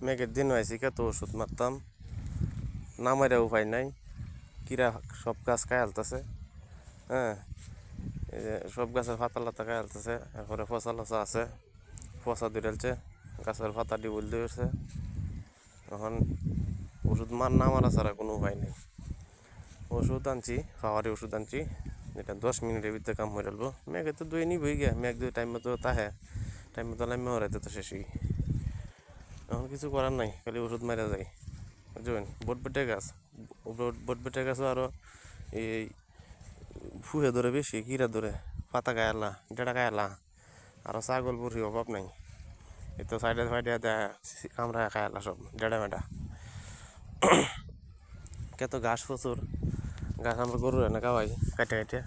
মেঘের দিন হয়েছে কত ওষুধ মারতাম, না মারা উপায় নাই। কিরা সব গাছ খাই আলতেছে। হ্যাঁ, এই যে সব গাছের পাতা লাতা খাই আলতেছে। এরপরে ফসা লসা আছে, ফসা ধরেছে, গাছের পাতা ডিবুল দিয়েছে। এখন ওষুধ না মারা ছাড়া কোনো উপায় নেই। ওষুধ আনছি, পাওয়ারি ওষুধ আনছি, যেটা 10 মিনিটের ভিতরে কাম হয়ে যাবো। মেঘে তো দুই নিবই গিয়া, মেঘ দুই টাইম মতো তাহে, টাইম মতো নামে হরাইতে তো শেষই। এখন কিছু করার নাই, খালি ওষুধ মারা যায়। বুঝবেন, বটবটে গাছ, বটবটে গাছও আরো এই ফুহে ধরে বেশি, কিরা ধরে, পাতা গায়ালা, ডেড়া গায়ালা, আরো ছাগল বুড়ি অভাব নাই। এই তো সাইডে ফাইডে দেয় কামড়া খায়ালা সব ডেড়া মেডা। কত ঘাস প্রচুর, ঘাস আমরা গরু না খাওয়াই কাটে কাটে।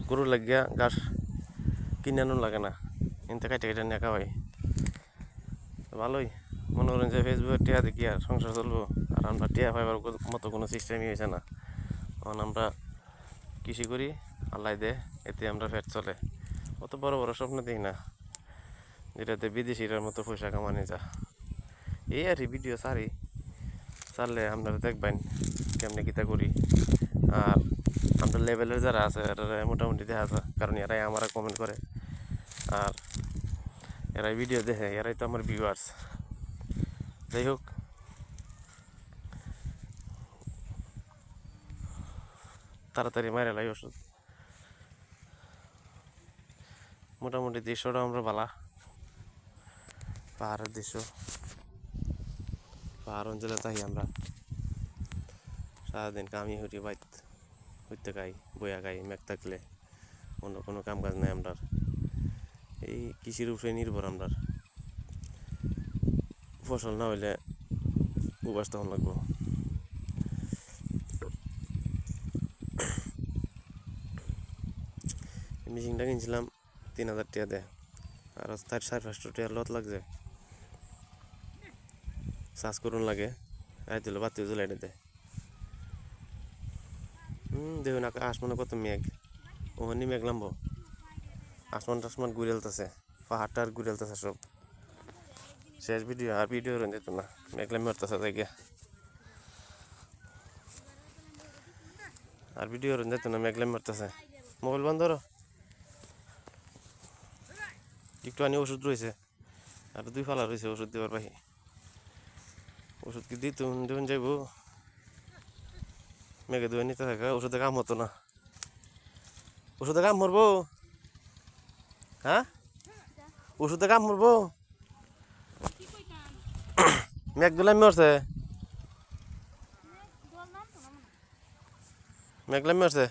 গরু লাগিয়া ঘাস কিনে আনুন লাগে না, এনতে কাটে কাটে নিয়ে খাওয়াই। ভালোই মনে করেন যে ফেসবুকে টিয়া দেখি আর সংসার চলবো। আর আমরা টিয়া পাইবার মতো কোনো সিস্টেমই হয়েছে না। তখন আমরা কৃষি করি, আল্লাহ দে, এতে আমরা পেট চলে। অত বড় বড় স্বপ্ন দিই না, যেটাতে বিদেশিরার মতো পয়সা কামানি যা। এই আর ভিডিও ছাড়লে আপনারা দেখবেন কেমনে কিতা করি। আর আমরা লেভেলের যারা আছে এরা মোটামুটি দেখা যায়, কারণ এরাই আমার কমেন্ট করে, আর এরাই ভিডিও দেখে, এরাই তো আমার ভিউয়ার্স। যাই হোক, তাড়াতাড়ি মারে লাই ওষুধ। মোটামুটি দৃশ্যটা আমরা ভালা, পাহাড়ের দৃশ্য, পাহাড় অঞ্চলে থাকি আমরা। সারাদিন কামি হইতে বাইত হইতে খাই, বইয়া খাই, মেঘ থাকলে। অন্য কোনো কাম কাজ নাই আমরা, এই কৃষির উপরে নির্ভর আমরা। ফসল না হইলে উপাস তখন লাগবো। মেশিনটা কিনছিলাম 3000 টাকা দেয়, আর 4-500 টাকা লত লাগছে। চাষ করুন লাগে, রাইতে হলে বাতিও জ্বলাই দেয়। দেখুন আসমানে কত মেঘ, ওখানে মেঘ নামবো। আসমান টাসমান ঘুরেলতেছে, পাহাড়টা আর ঘুরেলতেছে সব। শেষ ভিডিও, আর ভিডিও রয়ে যেত না, মেঘলা মরতেছে জায়গা। আর ভিডিও রয়ে যেত না, মেঘলা মরতেছে। মোবাইল বন্ধ করো, একটু আনি ওষুধ রয়েছে, আর 2 ফালা রয়েছে ওষুধ দেওয়ার পাখি। ওষুধ কি দিতুন দেখুন যাইব, মেঘে দুয়ে নিতে থাকা, ওষুধে কাম হতো না। ওষুধে কাম মরবো, হ্যাঁ ওষুধে কাম মরবো। মেঘ দুলাই মরছে, মেঘলা মরছে।